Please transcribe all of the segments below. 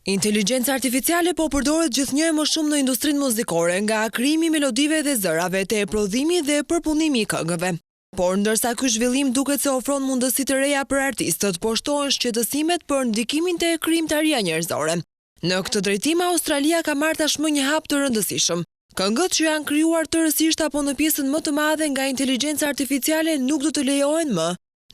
Inteligjenca artificiale po përdoret gjithnjë e më shumë në industrinë muzikore, nga krijimi i melodive dhe zërave te prodhimi dhe përpunimi i këngëve. Por ndërsa ky zhvillim duket se ofron mundësi të reja për artistët, po shtohen shqetësimet për ndikimin te krijimtaria njerëzore. Në këtë drejtim, Australia ka marrë tashmë një hap të rëndësishëm. Këngët që janë krijuar tërësisht apo në pjesën më të madhe nga inteligjenca artificiale nuk do të lejohen më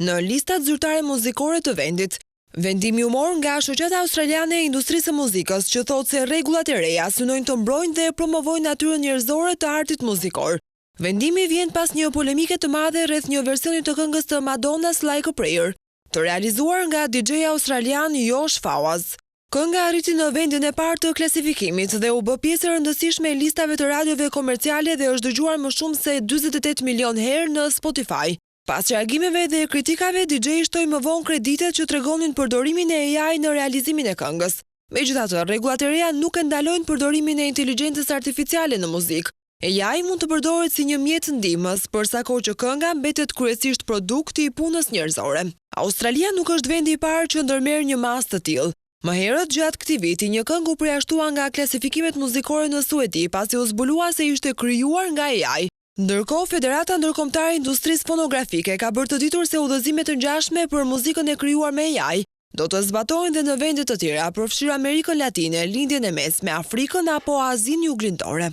në listat zyrtare muzikore të vendit. Vendimi u mor nga Shoqata Australiane e Industrisë së Muzikës, që thotë se rregullat e reja synojnë të mbrojnë dhe promovojnë natyrën njerëzore të artit muzikor. Vendimi vjen pas një polemike të madhe rreth një versioni të këngës të Madonna's Like a Prayer, të realizuar nga DJ australian Josh Fawaz. Kënga arriti në vendin e parë të klasifikimit dhe u bë pjesë e rëndësishme e listave të radiove komerciale dhe është dëgjuar më shumë se 48 milion herë në Spotify. Pas reagimeve dhe kritikave, DJ shtoi më vonë kreditet që tregonin përdorimin e AI në realizimin e këngës. Megjithatë, rregullat e reja nuk e ndalojnë përdorimin e inteligjencës artificiale në muzikë. AI mund të përdoret si një mjet ndihmës, për sa kohë që kënga mbetet kryesisht produkt i punës njerëzore. Australia nuk është vendi i parë që ndërmerr një masë të tillë. Më herët, gjatë këtij viti, një këngë u përjashtua nga klasifikimet muzikore në Suedi, pasi u zbulua se ishte krijuar nga AI. Ndërkohë, Federata Ndërkombëtare e Industrisë Fonografike ka bërë të ditur se udhëzimet të ngjashme për muzikën e krijuar me AI do të zbatohen dhe në vende të tjera, përfshirë Amerikën Latine, Lindjen e Mesme, Afrikën apo Azinë Juglindore.